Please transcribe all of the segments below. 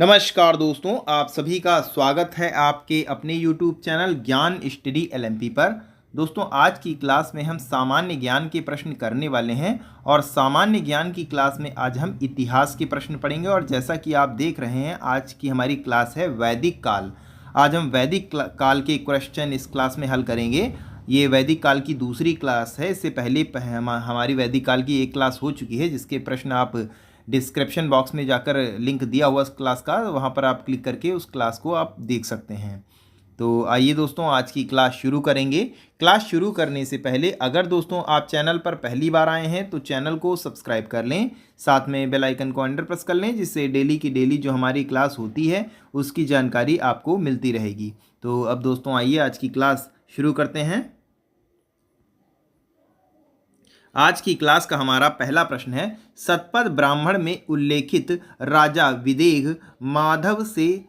नमस्कार दोस्तों, आप सभी का स्वागत है आपके अपने YouTube चैनल ज्ञान स्टडी LMP पर। दोस्तों, आज की क्लास में हम सामान्य ज्ञान के प्रश्न करने वाले हैं और सामान्य ज्ञान की क्लास में आज हम इतिहास के प्रश्न पढ़ेंगे। और जैसा कि आप देख रहे हैं, आज की हमारी क्लास है वैदिक काल। आज हम वैदिक काल के क्वेश्चन इस क्लास में हल करेंगे। ये वैदिक काल की दूसरी क्लास है। इससे पहले हमारी वैदिक काल की एक क्लास हो चुकी है, जिसके प्रश्न आप डिस्क्रिप्शन बॉक्स में जाकर लिंक दिया हुआ उस क्लास का, वहाँ पर आप क्लिक करके उस क्लास को आप देख सकते हैं। तो आइए दोस्तों, आज की क्लास शुरू करेंगे। क्लास शुरू करने से पहले अगर दोस्तों आप चैनल पर पहली बार आए हैं तो चैनल को सब्सक्राइब कर लें, साथ में बेल आइकन को अंडर प्रेस कर लें, जिससे डेली की डेली जो हमारी क्लास होती है उसकी जानकारी आपको मिलती रहेगी। तो अब दोस्तों आइए आज की क्लास शुरू करते हैं। आज की क्लास का हमारा पहला प्रश्न है, शतपथ ब्राह्मण में उल्लेखित राजा विदेह माधव से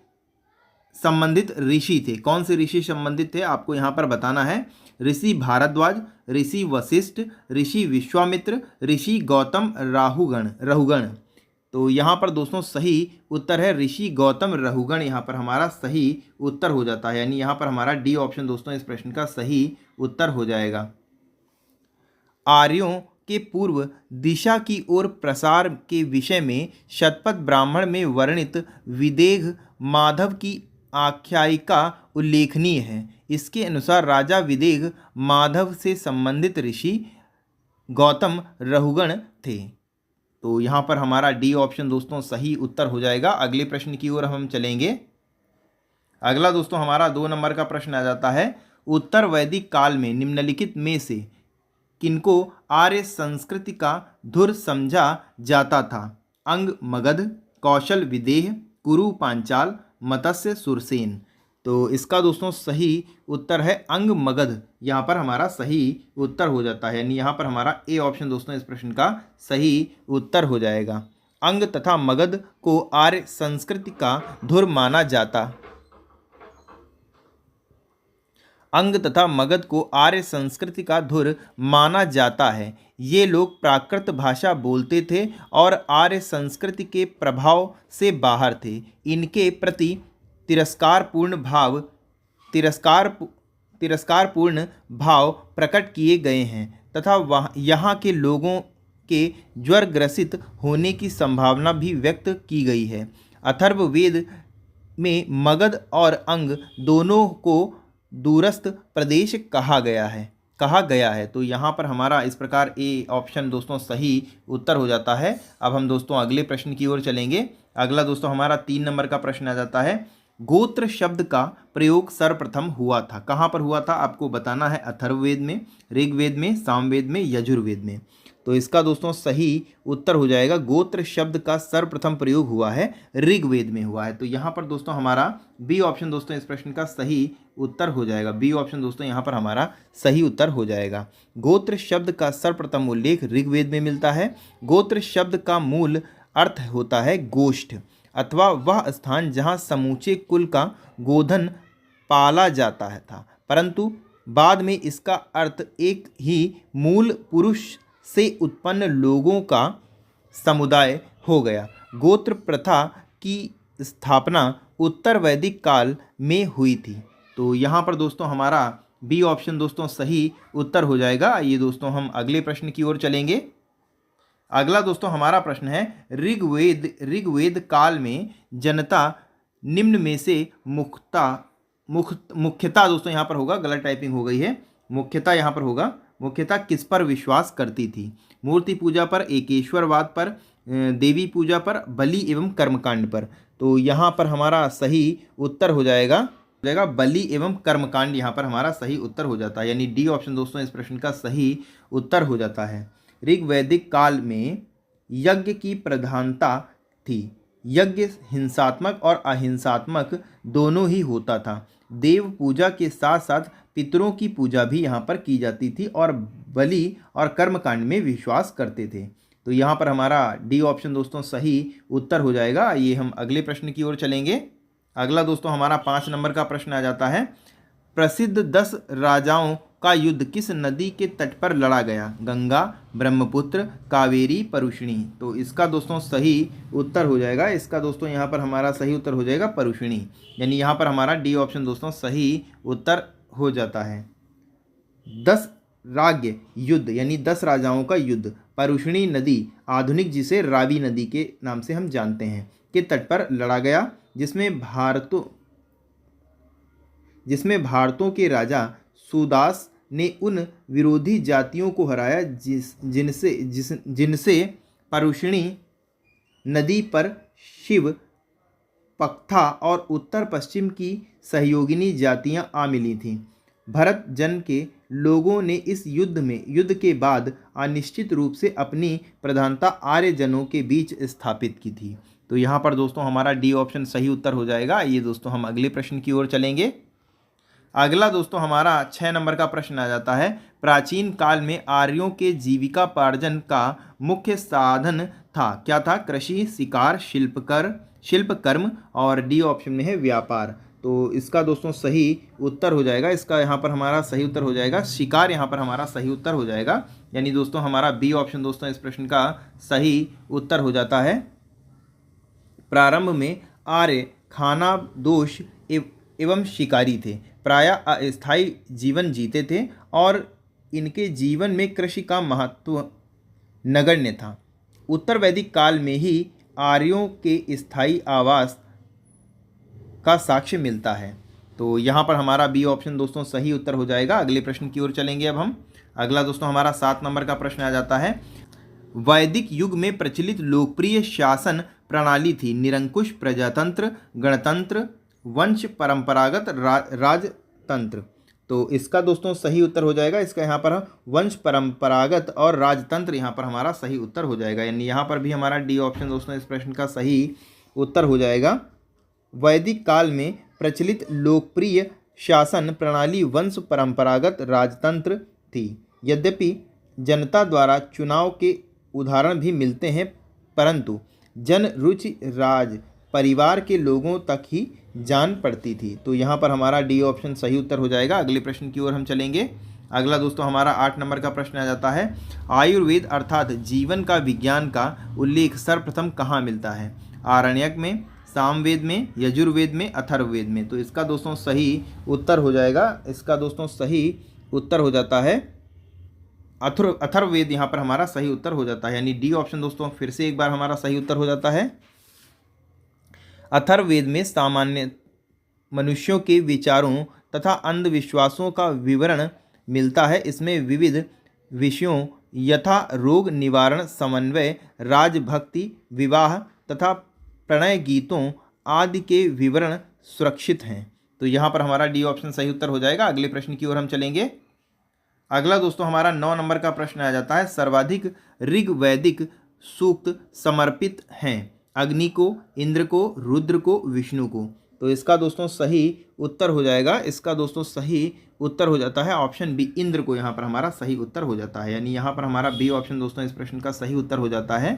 संबंधित ऋषि थे। कौन से ऋषि संबंधित थे आपको यहाँ पर बताना है। ऋषि भारद्वाज, ऋषि वशिष्ठ, ऋषि विश्वामित्र, ऋषि गौतम रहुगण। तो यहाँ पर दोस्तों सही उत्तर है ऋषि गौतम रहुगण। यहाँ पर हमारा सही उत्तर हो जाता है, यानी यहाँ पर हमारा डी ऑप्शन दोस्तों इस प्रश्न का सही उत्तर हो जाएगा। आर्यों के पूर्व दिशा की ओर प्रसार के विषय में शतपथ ब्राह्मण में वर्णित विदेह माधव की आख्यायिका उल्लेखनीय है। इसके अनुसार राजा विदेह माधव से संबंधित ऋषि गौतम रहुगण थे। तो यहाँ पर हमारा डी ऑप्शन दोस्तों सही उत्तर हो जाएगा। अगले प्रश्न की ओर हम चलेंगे। अगला दोस्तों हमारा 2 नंबर का प्रश्न आ जाता है, उत्तर वैदिक काल में निम्नलिखित में से किनको आर्य संस्कृति का धुर समझा जाता था। अंग मगध, कौशल विदेह, कुरु पांचाल, मत्स्य सुरसेन। तो इसका दोस्तों सही उत्तर है अंग मगध। यहाँ पर हमारा सही उत्तर हो जाता है, यानी यहाँ पर हमारा ए ऑप्शन दोस्तों इस प्रश्न का सही उत्तर हो जाएगा। अंग तथा मगध को आर्य संस्कृति का धुर माना जाता। अंग तथा मगध को आर्य संस्कृति का धुर माना जाता है। ये लोग प्राकृत भाषा बोलते थे और आर्य संस्कृति के प्रभाव से बाहर थे। इनके प्रति तिरस्कारपूर्ण भाव प्रकट किए गए हैं तथा यहाँ के लोगों के ज्वरग्रसित होने की संभावना भी व्यक्त की गई है। अथर्ववेद में मगध और अंग दोनों को दूरस्थ प्रदेश कहा गया है। तो यहाँ पर हमारा इस प्रकार ए ऑप्शन दोस्तों सही उत्तर हो जाता है। अब हम दोस्तों अगले प्रश्न की ओर चलेंगे। अगला दोस्तों हमारा 3 नंबर का प्रश्न आ जाता है, गोत्र शब्द का प्रयोग सर्वप्रथम हुआ था। कहाँ पर हुआ था आपको बताना है। अथर्ववेद में, ऋग्वेद में, सामवेद में, यजुर्वेद में। तो इसका दोस्तों सही उत्तर हो जाएगा, गोत्र शब्द का सर्वप्रथम प्रयोग हुआ है ऋग्वेद में हुआ है। तो यहाँ पर दोस्तों हमारा बी ऑप्शन दोस्तों इस प्रश्न का सही उत्तर हो जाएगा। बी ऑप्शन दोस्तों यहाँ पर हमारा सही उत्तर हो जाएगा। गोत्र शब्द का सर्वप्रथम उल्लेख ऋग्वेद में मिलता है। गोत्र शब्द का मूल अर्थ होता है गोष्ठ अथवा वह स्थान जहाँ समूचे कुल का गोधन पाला जाता था, परंतु बाद में इसका अर्थ एक ही मूल पुरुष से उत्पन्न लोगों का समुदाय हो गया। गोत्र प्रथा की स्थापना उत्तर वैदिक काल में हुई थी। तो यहाँ पर दोस्तों हमारा बी ऑप्शन दोस्तों सही उत्तर हो जाएगा। ये दोस्तों हम अगले प्रश्न की ओर चलेंगे। अगला दोस्तों हमारा प्रश्न है, ऋग्वेद काल में जनता निम्न में से मुख्यतः दोस्तों यहाँ पर होगा, गलत टाइपिंग हो गई है, मुख्यतः यहाँ पर होगा, मुख्यतः किस पर विश्वास करती थी। मूर्ति पूजा पर, एकेश्वरवाद पर, देवी पूजा पर, बलि एवं कर्मकांड पर। तो यहाँ पर हमारा सही उत्तर हो जाएगा बलि एवं कर्मकांड। यहाँ पर हमारा सही उत्तर हो जाता है, यानी डी ऑप्शन दोस्तों इस प्रश्न का सही उत्तर हो जाता है। ऋग्वैदिक काल में यज्ञ की प्रधानता थी। यज्ञ हिंसात्मक और अहिंसात्मक दोनों ही होता था। देव पूजा के साथ साथ पितरों की पूजा भी यहाँ पर की जाती थी और बलि और कर्मकांड में विश्वास करते थे। तो यहाँ पर हमारा डी ऑप्शन दोस्तों सही उत्तर हो जाएगा। ये हम अगले प्रश्न की ओर चलेंगे। अगला दोस्तों हमारा 5 नंबर का प्रश्न आ जाता है, प्रसिद्ध 10 राजाओं का युद्ध किस नदी के तट पर लड़ा गया? गंगा, ब्रह्मपुत्र, कावेरी, परुष्णी। तो इसका दोस्तों सही उत्तर हो जाएगा, इसका दोस्तों यहाँ पर हमारा सही उत्तर हो जाएगा परुष्णी, यानी यहाँ पर हमारा डी ऑप्शन दोस्तों सही उत्तर हो जाता है। 10 राज्य युद्ध यानी 10 राजाओं का युद्ध परुष्णी नदी, आधुनिक जिसे रावी नदी के नाम से हम जानते हैं, के तट पर लड़ा गया, जिसमें भारतों के राजा सुदास ने उन विरोधी जातियों को हराया जिनसे परुष्णी नदी पर शिव, पक्था और उत्तर पश्चिम की सहयोगिनी जातियां आ मिली थीं। भरत जन के लोगों ने इस युद्ध के बाद अनिश्चित रूप से अपनी प्रधानता आर्य जनों के बीच स्थापित की थी। तो यहाँ पर दोस्तों हमारा डी ऑप्शन सही उत्तर हो जाएगा। ये दोस्तों हम अगले प्रश्न की ओर चलेंगे। अगला दोस्तों हमारा 6 नंबर का प्रश्न आ जाता है। प्राचीन काल में आर्यों के जीविकापार्जन का मुख्य साधन था, क्या था? कृषि, शिकार, शिल्पकर्म और डी ऑप्शन में है व्यापार। तो इसका दोस्तों सही उत्तर हो जाएगा, इसका यहाँ पर हमारा सही उत्तर हो जाएगा शिकार, यहाँ पर हमारा सही उत्तर हो जाएगा, यानी दोस्तों हमारा बी ऑप्शन दोस्तों इस प्रश्न का सही उत्तर हो जाता है। प्रारंभ में आर्य खानाबदोश एवं शिकारी थे, प्रायः अस्थायी जीवन जीते थे और इनके जीवन में कृषि का महत्व नगण्य था। उत्तर वैदिक काल में ही आर्यों के स्थायी आवास का साक्ष्य मिलता है। तो यहाँ पर हमारा बी ऑप्शन दोस्तों सही उत्तर हो जाएगा। अगले प्रश्न की ओर चलेंगे अब हम। अगला दोस्तों हमारा 7 नंबर का प्रश्न आ जाता है। वैदिक युग में प्रचलित लोकप्रिय शासन प्रणाली थी निरंकुश, प्रजातंत्र, गणतंत्र, वंश परंपरागत, राजतंत्र। तो इसका दोस्तों सही उत्तर हो जाएगा, इसका यहाँ पर वंश परंपरागत और राजतंत्र यहाँ पर हमारा सही उत्तर हो जाएगा, यानी यहाँ पर भी हमारा डी ऑप्शन दोस्तों इस प्रश्न का सही उत्तर हो जाएगा। वैदिक काल में प्रचलित लोकप्रिय शासन प्रणाली वंश परंपरागत राजतंत्र थी। यद्यपि जनता द्वारा चुनाव के उदाहरण भी मिलते हैं, परंतु जन रुचि राज परिवार के लोगों तक ही जान पड़ती थी। तो यहाँ पर हमारा डी ऑप्शन सही उत्तर हो जाएगा। अगले प्रश्न की ओर हम चलेंगे। अगला दोस्तों हमारा 8 नंबर का प्रश्न आ जाता है। आयुर्वेद अर्थात जीवन का विज्ञान का उल्लेख सर्वप्रथम कहाँ मिलता है? आरण्यक में, सामवेद में, यजुर्वेद में, अथर्ववेद में। तो इसका दोस्तों सही उत्तर हो जाएगा, इसका दोस्तों सही उत्तर हो जाता है अथर्ववेद, यहाँ पर हमारा सही उत्तर हो जाता है, यानी डी ऑप्शन दोस्तों फिर से एक बार हमारा सही उत्तर हो जाता है। अथर्ववेद में सामान्य मनुष्यों के विचारों तथा अंधविश्वासों का विवरण मिलता है। इसमें विविध विषयों यथा रोग निवारण, समन्वय, राजभक्ति, विवाह तथा प्रणय गीतों आदि के विवरण सुरक्षित हैं। तो यहाँ पर हमारा डी ऑप्शन सही उत्तर हो जाएगा। अगले प्रश्न की ओर हम चलेंगे। अगला दोस्तों हमारा 9 नंबर का प्रश्न आ जाता है। सर्वाधिक ऋग्वैदिक सूक्त समर्पित हैं अग्नि को, इंद्र को, रुद्र को, विष्णु को। तो इसका दोस्तों सही उत्तर हो जाएगा, इसका दोस्तों सही उत्तर हो जाता है ऑप्शन बी, इंद्र को यहाँ पर हमारा सही उत्तर हो जाता है, यानी यहाँ पर हमारा बी ऑप्शन दोस्तों इस प्रश्न का सही उत्तर हो जाता है।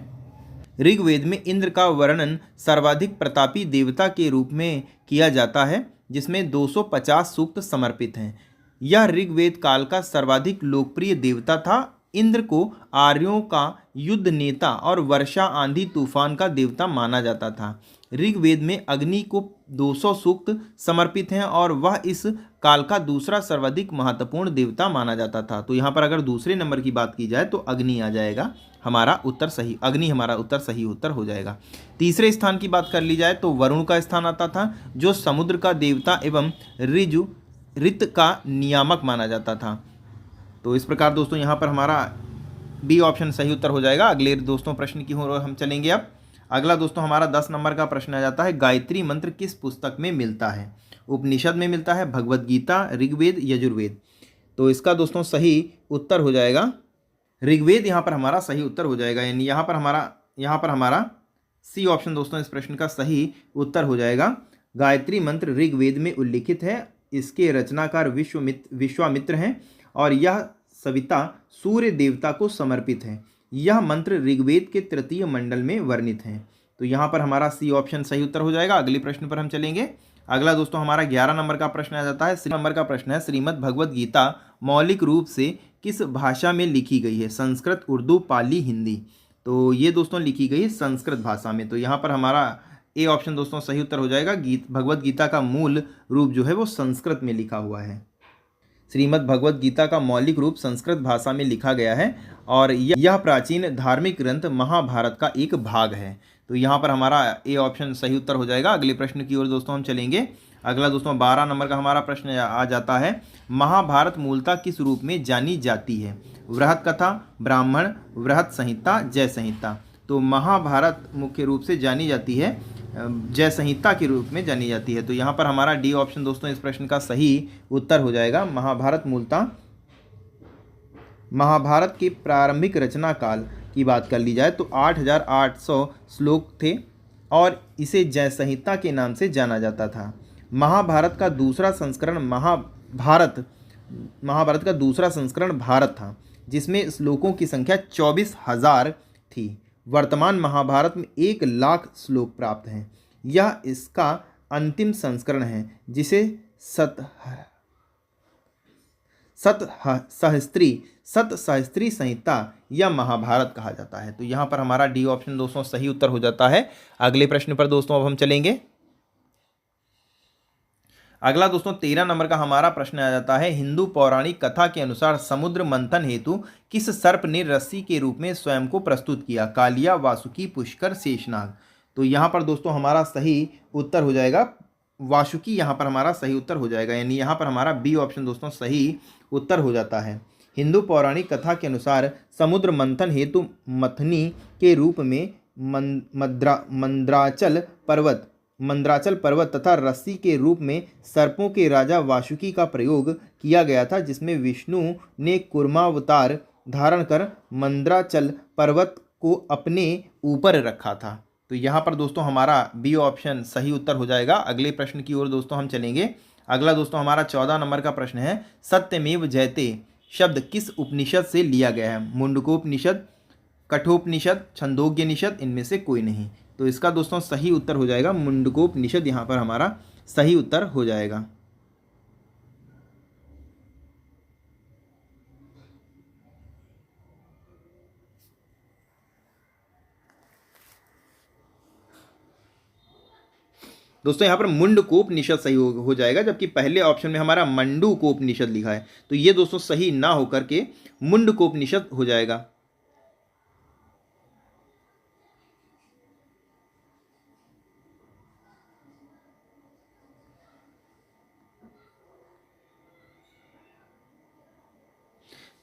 ऋग्वेद में इंद्र का वर्णन सर्वाधिक प्रतापी देवता के रूप में किया जाता है, जिसमें 250 सूक्त समर्पित हैं। यह ऋग्वेद काल का सर्वाधिक लोकप्रिय देवता था। इंद्र को आर्यों का युद्ध नेता और वर्षा आंधी तूफान का देवता माना जाता था। ऋग्वेद में अग्नि को 200 सूक्त समर्पित हैं और वह इस काल का दूसरा सर्वाधिक महत्वपूर्ण देवता माना जाता था। तो यहाँ पर अगर दूसरे नंबर की बात की जाए तो अग्नि आ जाएगा, हमारा उत्तर सही, अग्नि हमारा उत्तर सही उत्तर हो जाएगा। तीसरे स्थान की बात कर ली जाए तो वरुण का स्थान आता था, जो समुद्र का देवता एवं ऋतु का नियामक माना जाता था। तो इस प्रकार दोस्तों यहाँ पर हमारा बी ऑप्शन सही उत्तर हो जाएगा। अगले दोस्तों प्रश्न की ओर हम चलेंगे अब। अगला दोस्तों हमारा 10 नंबर का प्रश्न आ जाता है। गायत्री मंत्र किस पुस्तक में मिलता है? उपनिषद में मिलता है, भगवद गीता, ऋग्वेद, यजुर्वेद। तो इसका दोस्तों सही उत्तर हो जाएगा ऋग्वेद, यहाँ पर हमारा सही उत्तर हो जाएगा, यानी यहाँ पर हमारा सी ऑप्शन दोस्तों इस प्रश्न का सही उत्तर हो जाएगा। गायत्री मंत्र ऋग्वेद में उल्लिखित है, इसके रचनाकार विश्वामित्र हैं और यह सविता सूर्य देवता को समर्पित है। यह मंत्र ऋग्वेद के तृतीय मंडल में वर्णित हैं। तो यहाँ पर हमारा सी ऑप्शन सही उत्तर हो जाएगा। अगले प्रश्न पर हम चलेंगे। अगला दोस्तों हमारा 11 नंबर का प्रश्न आ जाता है। नंबर का प्रश्न है, श्रीमद् भगवद गीता मौलिक रूप से किस भाषा में लिखी गई है? संस्कृत, उर्दू, पाली, हिंदी। तो ये दोस्तों लिखी गई है संस्कृत भाषा में। तो यहाँ पर हमारा ए ऑप्शन दोस्तों सही उत्तर हो जाएगा। भगवद गीता का मूल रूप जो है वो संस्कृत में लिखा हुआ है। श्रीमद् भगवद गीता का मौलिक रूप संस्कृत भाषा में लिखा गया है और यह प्राचीन धार्मिक ग्रंथ महाभारत का एक भाग है। तो यहाँ पर हमारा ए ऑप्शन सही उत्तर हो जाएगा। अगले प्रश्न की ओर दोस्तों हम चलेंगे। अगला दोस्तों 12 नंबर का हमारा प्रश्न आ जाता है, महाभारत मूलतः किस रूप में जानी जाती है? वृहत कथा, ब्राह्मण, वृहत संहिता, जय संहिता। तो महाभारत मुख्य रूप से जानी जाती है जय संहिता के रूप में जानी जाती है। तो यहाँ पर हमारा डी ऑप्शन दोस्तों इस प्रश्न का सही उत्तर हो जाएगा। महाभारत मूलतः महाभारत के प्रारंभिक रचना काल की बात कर ली जाए तो 8800 श्लोक थे और इसे जय संहिता के नाम से जाना जाता था। महाभारत का दूसरा संस्करण महाभारत का दूसरा संस्करण भारत था, जिसमें श्लोकों की संख्या 24,000 थी। वर्तमान महाभारत में 1,00,000 श्लोक प्राप्त हैं। यह इसका अंतिम संस्करण है, जिसे सतसहस्त्री संहिता या महाभारत कहा जाता है। तो यहाँ पर हमारा डी ऑप्शन दोस्तों सही उत्तर हो जाता है। अगले प्रश्न पर दोस्तों अब हम चलेंगे। अगला दोस्तों 13 नंबर का हमारा प्रश्न आ जाता है, हिंदू पौराणिक कथा के अनुसार समुद्र मंथन हेतु किस सर्प ने रस्सी के रूप में स्वयं को प्रस्तुत किया? कालिया, वासुकी, पुष्कर, शेषनाग। तो यहाँ पर दोस्तों हमारा सही उत्तर हो जाएगा वासुकी। यहाँ पर हमारा सही उत्तर हो जाएगा, यानी यहाँ पर हमारा बी ऑप्शन दोस्तों सही उत्तर हो जाता है। हिंदू पौराणिक कथा के अनुसार समुद्र मंथन हेतु मथनी के रूप में मंद्राचल पर्वत तथा रस्सी के रूप में सर्पों के राजा वासुकी का प्रयोग किया गया था, जिसमें विष्णु ने कूर्मावतार धारण कर मंद्राचल पर्वत को अपने ऊपर रखा था। तो यहाँ पर दोस्तों हमारा बी ऑप्शन सही उत्तर हो जाएगा। अगले प्रश्न की ओर दोस्तों हम चलेंगे। अगला दोस्तों हमारा 14 नंबर का प्रश्न है, सत्यमेव जयते शब्द किस उपनिषद से लिया गया है? मुंडकोपनिषद, कठोपनिषद, छंदोग्यनिषद, इनमें से कोई नहीं। तो इसका दोस्तों सही उत्तर हो जाएगा मुंडकोपनिषद। यहाँ पर हमारा सही उत्तर हो जाएगा। दोस्तों यहाँ पर मुंडकोपनिषद सही हो जाएगा, जबकि पहले ऑप्शन में हमारा मंडूकोपनिषद लिखा है। तो ये दोस्तों सही ना होकर के मुंडकोपनिषद हो जाएगा।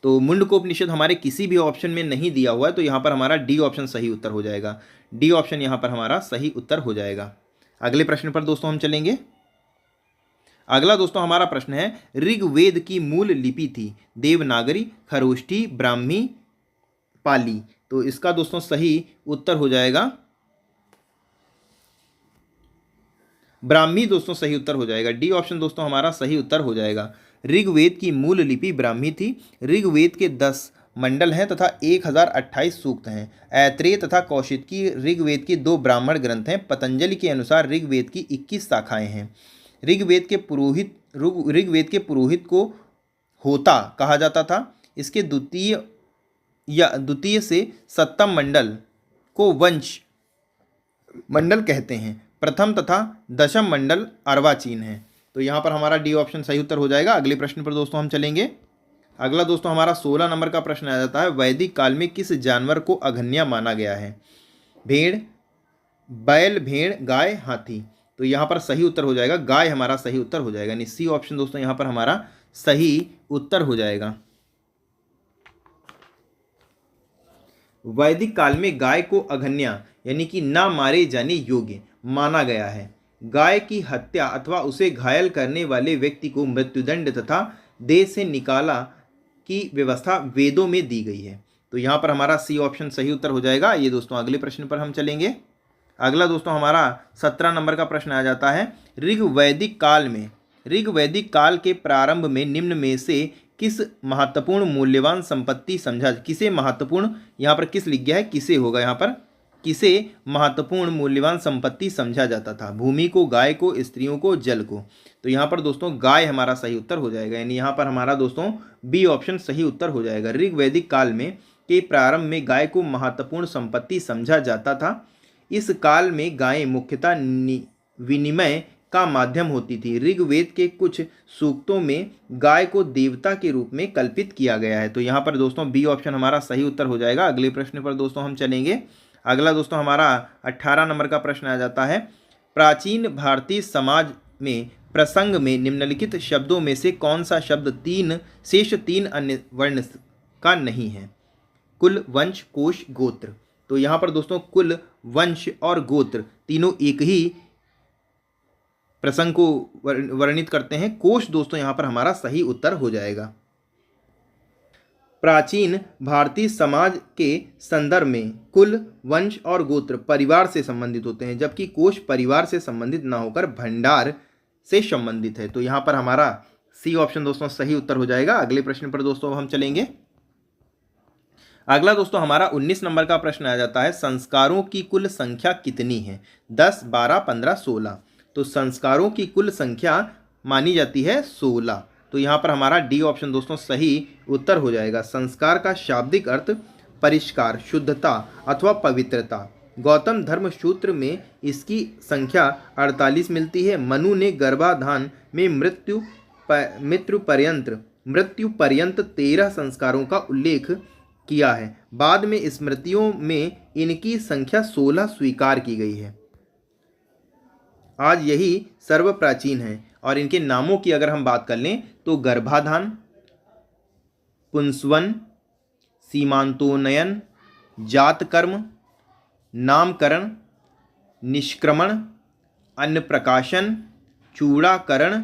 तो मुंडकोपनिषद हमारे किसी भी ऑप्शन में नहीं दिया हुआ है, तो यहाँ पर हमारा डी ऑप्शन सही उत्तर हो जाएगा। डी ऑप्शन यहाँ पर हमारा सही उत्तर हो जाएगा। अगले प्रश्न पर दोस्तों हम चलेंगे। अगला दोस्तों हमारा प्रश्न है, ऋग्वेद की मूल लिपि थी देवनागरी, खरोष्ठी, ब्राह्मी, पाली। तो इसका दोस्तों सही उत्तर हो जाएगा ब्राह्मी। दोस्तों सही उत्तर हो जाएगा। डी ऑप्शन दोस्तों हमारा सही उत्तर हो जाएगा। ऋग्वेद की मूल लिपि ब्राह्मी थी। ऋग्वेद के 10 मंडल हैं तथा 1028 सूक्त हैं। ऐत्रेय तथा कौशिकी ऋग्वेद के 2 ब्राह्मण ग्रंथ हैं। पतंजलि के अनुसार ऋग्वेद की 21 शाखाएं हैं। ऋग्वेद के पुरोहित को होता कहा जाता था। इसके द्वितीय से 7वें मंडल को वंश मंडल कहते हैं। प्रथम तथा 10वें मंडल अर्वाचीन है। तो यहाँ पर हमारा डी ऑप्शन सही उत्तर हो जाएगा। अगले प्रश्न पर दोस्तों हम चलेंगे। अगला दोस्तों हमारा 16 नंबर का प्रश्न आ जाता है, वैदिक काल में किस जानवर को अघन्या माना गया है? भेड़, बैल, भेड़, गाय, हाथी। तो यहाँ पर सही उत्तर हो जाएगा गाय। हमारा सही उत्तर हो जाएगा, यानी सी ऑप्शन दोस्तों यहाँ पर हमारा सही उत्तर हो जाएगा। वैदिक काल में गाय को अघन्या यानी कि ना मारे जाने योग्य माना गया है। गाय की हत्या अथवा उसे घायल करने वाले व्यक्ति को मृत्युदंड तथा देह से निकाला की व्यवस्था वेदों में दी गई है। तो यहाँ पर हमारा सी ऑप्शन सही उत्तर हो जाएगा। ये दोस्तों अगले प्रश्न पर हम चलेंगे। अगला दोस्तों हमारा 17 नंबर का प्रश्न आ जाता है, ऋग्वैदिक काल के प्रारंभ में निम्न में से किस महत्वपूर्ण मूल्यवान संपत्ति समझा? किसे महत्वपूर्ण, यहाँ पर किस लिख गया है, किसे होगा यहाँ पर? किसे महत्वपूर्ण मूल्यवान संपत्ति समझा जाता था? भूमि को, गाय को, स्त्रियों को, जल को। तो यहाँ पर दोस्तों गाय हमारा सही उत्तर हो जाएगा, यानी यहाँ पर हमारा दोस्तों बी ऑप्शन सही उत्तर हो जाएगा। ऋग्वैदिक काल में के प्रारंभ में गाय को महत्वपूर्ण संपत्ति समझा जाता था। इस काल में गायें मुख्यतः विनिमय का माध्यम होती थी। ऋग्वेद के कुछ सूक्तों में गाय को देवता के रूप में कल्पित किया गया है। तो यहाँ पर दोस्तों बी ऑप्शन हमारा सही उत्तर हो जाएगा। अगले प्रश्न पर दोस्तों हम चलेंगे। अगला दोस्तों हमारा 18 नंबर का प्रश्न आ जाता है। प्राचीन भारतीय समाज में प्रसंग में निम्नलिखित शब्दों में से कौन सा शब्द शेष तीन अन्य वर्ण का नहीं है? कुल, वंश, कोश, गोत्र। तो यहाँ पर दोस्तों कुल, वंश और गोत्र तीनों एक ही प्रसंग को वर्णित करते हैं। कोश दोस्तों यहाँ पर हमारा सही उत्तर हो जाएगा। प्राचीन भारतीय समाज के संदर्भ में कुल, वंश और गोत्र परिवार से संबंधित होते हैं, जबकि कोश परिवार से संबंधित ना होकर भंडार से संबंधित है। तो यहाँ पर हमारा सी ऑप्शन दोस्तों सही उत्तर हो जाएगा। अगले प्रश्न पर दोस्तों हम चलेंगे। अगला दोस्तों हमारा 19 नंबर का प्रश्न आ जाता है। संस्कारों की कुल संख्या कितनी है? 10, 12, 15, 16। तो संस्कारों की कुल संख्या मानी जाती है 16। तो यहाँ पर हमारा डी ऑप्शन दोस्तों सही उत्तर हो जाएगा। संस्कार का शाब्दिक अर्थ परिष्कार, शुद्धता अथवा पवित्रता। गौतम धर्म सूत्र में इसकी संख्या 48 मिलती है। मनु ने गर्भाधान में मृत्यु पर्यंत 13 संस्कारों का उल्लेख किया है। बाद में स्मृतियों में इनकी संख्या 16 स्वीकार की गई है। आज यही सर्वप्राचीन है। और इनके नामों की अगर हम बात कर लें तो गर्भाधान, पुंसवन, सीमांतोन्नयन, जातकर्म, नामकरण, निष्क्रमण, अन्नप्रकाशन, चूड़ाकरण,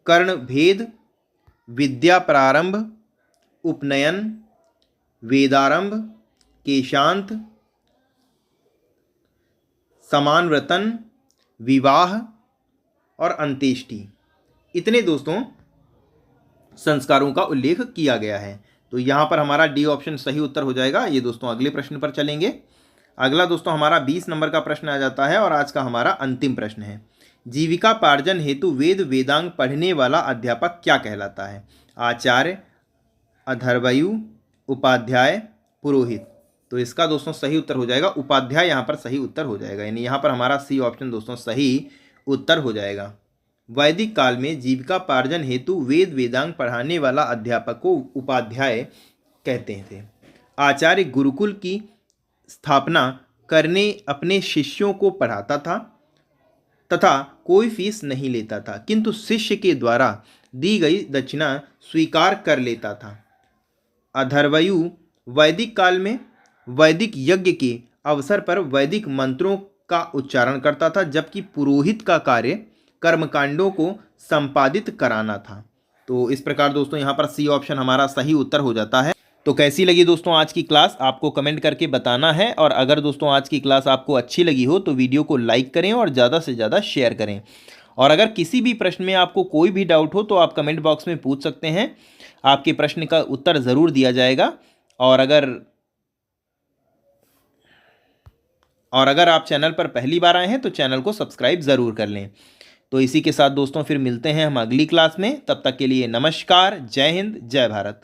कर्णभेद, विद्या प्रारंभ, उपनयन, वेदारंभ, केशांत, समानव्रतन, विवाह और अंत्येष्टि। इतने दोस्तों संस्कारों का उल्लेख किया गया है। तो यहाँ पर हमारा डी ऑप्शन सही उत्तर हो जाएगा। ये दोस्तों अगले प्रश्न पर चलेंगे। अगला दोस्तों हमारा 20 नंबर का प्रश्न आ जाता है और आज का हमारा अंतिम प्रश्न है। जीविकापार्जन हेतु वेद वेदांग पढ़ने वाला अध्यापक क्या कहलाता है? आचार्य, अथर्वयु, उपाध्याय, पुरोहित। तो इसका दोस्तों सही उत्तर हो जाएगा उपाध्याय, यहाँ पर सही उत्तर हो जाएगा, यानी यहाँ पर हमारा सी ऑप्शन दोस्तों सही उत्तर हो जाएगा। वैदिक काल में जीविकापार्जन हेतु वेद वेदांग पढ़ाने वाला अध्यापक को उपाध्याय कहते थे। आचार्य गुरुकुल की स्थापना करने अपने शिष्यों को पढ़ाता था तथा कोई फीस नहीं लेता था, किंतु शिष्य के द्वारा दी गई दक्षिणा स्वीकार कर लेता था। अथर्वयु वैदिक काल में वैदिक यज्ञ के अवसर पर वैदिक मंत्रों का उच्चारण करता था, जबकि पुरोहित का कार्य कर्मकांडों को संपादित कराना था। तो इस प्रकार दोस्तों यहाँ पर सी ऑप्शन हमारा सही उत्तर हो जाता है। तो कैसी लगी दोस्तों आज की क्लास, आपको कमेंट करके बताना है। और अगर दोस्तों आज की क्लास आपको अच्छी लगी हो तो वीडियो को लाइक करें और ज़्यादा से ज़्यादा शेयर करें। और अगर किसी भी प्रश्न में आपको कोई भी डाउट हो तो आप कमेंट बॉक्स में पूछ सकते हैं, आपके प्रश्न का उत्तर ज़रूर दिया जाएगा। और अगर आप चैनल पर पहली बार आए हैं तो चैनल को सब्सक्राइब ज़रूर कर लें। तो इसी के साथ दोस्तों फिर मिलते हैं हम अगली क्लास में। तब तक के लिए नमस्कार, जय हिंद, जय भारत।